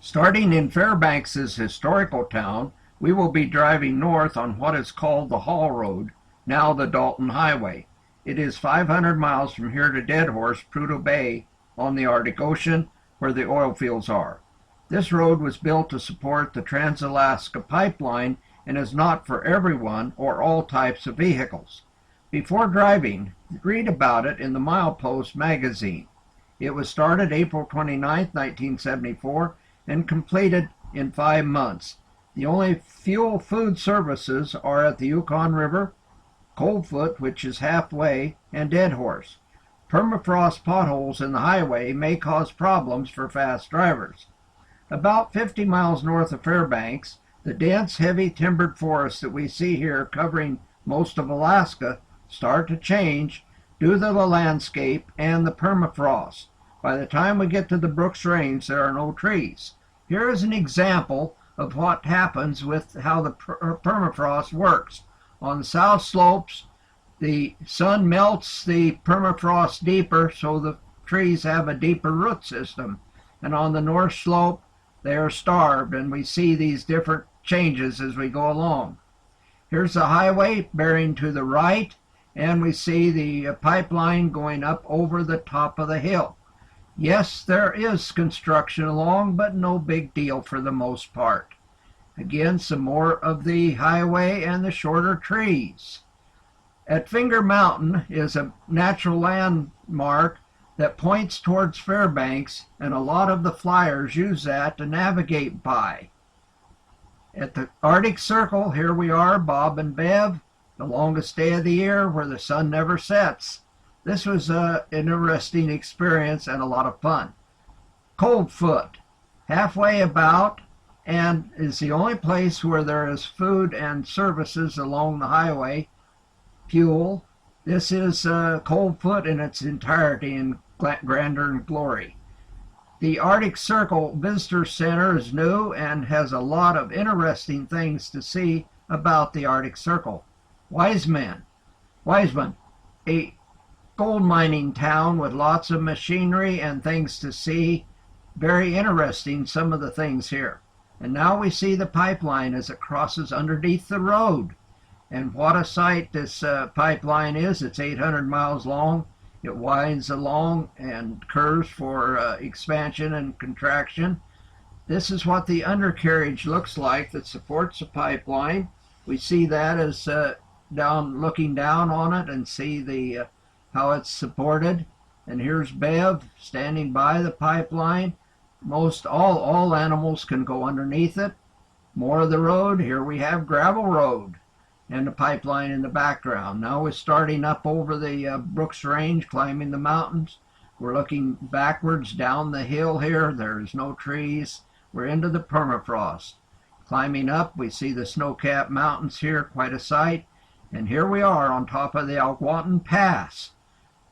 Starting in Fairbanks' historical town, we will be driving north on what is called the Haul Road, now the Dalton Highway. It is 500 miles from here to Deadhorse, Prudhoe Bay, on the Arctic Ocean, where the oil fields are. This road was built to support the Trans-Alaska Pipeline and is not for everyone or all types of vehicles. Before driving, read about it in the Milepost magazine. It was started April 29, 1974, and completed in 5 months. The only fuel food services are at the Yukon River, Coldfoot, which is halfway, and Deadhorse. Permafrost potholes in the highway may cause problems for fast drivers. About 50 miles north of Fairbanks, the dense, heavy timbered forests that we see here covering most of Alaska start to change due to the landscape and the permafrost. By the time we get to the Brooks Range, there are no trees. Here is an example of what happens with how the permafrost works. On the south slopes, the sun melts the permafrost deeper, so the trees have a deeper root system. And on the north slope, they are starved, and we see these different changes as we go along. Here's the highway bearing to the right, and we see the pipeline going up over the top of the hill. Yes, there is construction along, but no big deal for the most part. Again, some more of the highway and the shorter trees. At Finger Mountain is a natural landmark that points towards Fairbanks, and a lot of the flyers use that to navigate by. At the Arctic Circle, here we are, Bob and Bev, the longest day of the year where the sun never sets. This was an interesting experience and a lot of fun. Coldfoot, halfway about, and is the only place where there is food and services along the highway, fuel. This is Coldfoot in its entirety in grandeur and glory. The Arctic Circle Visitor Center is new and has a lot of interesting things to see about the Arctic Circle. Wiseman, a gold mining town with lots of machinery and things to see. Very interesting, some of the things here. And now we see the pipeline as it crosses underneath the road. And what a sight this pipeline is. It's 800 miles long. It winds along and curves for expansion and contraction. This is what the undercarriage looks like that supports the pipeline. We see that as looking down on it and see the how it's supported. And here's Bev standing by the pipeline. Most all animals can go underneath it. More of the road. Here we have gravel road and the pipeline in the background. Now we're starting up over the Brooks Range, climbing the mountains. We're looking backwards down the hill here. There's no trees. We're into the permafrost. Climbing up, we see the snow-capped mountains here, quite a sight. And here we are on top of the Algonquin Pass.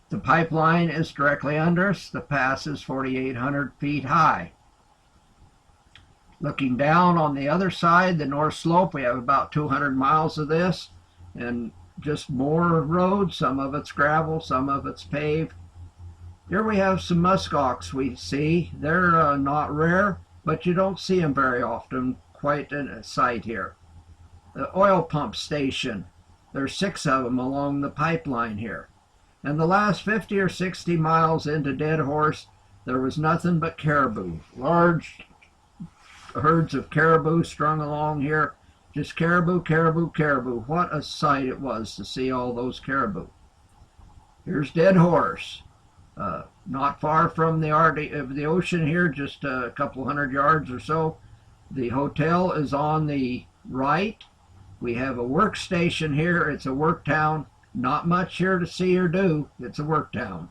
The pipeline is directly under us. The pass is 4,800 feet high. Looking down on the other side, the north slope, we have about 200 miles of this, and just more road. Some of it's gravel, some of it's paved. Here we have some muskox we see. They're not rare, but you don't see them very often. Quite a sight here. The oil pump station. There's 6 of them along the pipeline here. And the last 50 or 60 miles into Deadhorse, there was nothing but caribou. Large herds of caribou strung along here. Just caribou, caribou, caribou. What a sight it was to see all those caribou. Here's Deadhorse. Not far from the ocean here, just a couple hundred yards or so. The hotel is on the right. We have a workstation here. It's a work town. Not much here to see or do. It's a work town.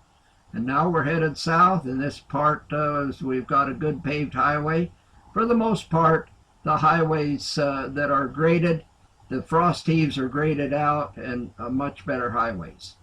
And now we're headed south. In this part, we've got a good paved highway. For the most part, the highways that are graded, the frost heaves are graded out and much better highways.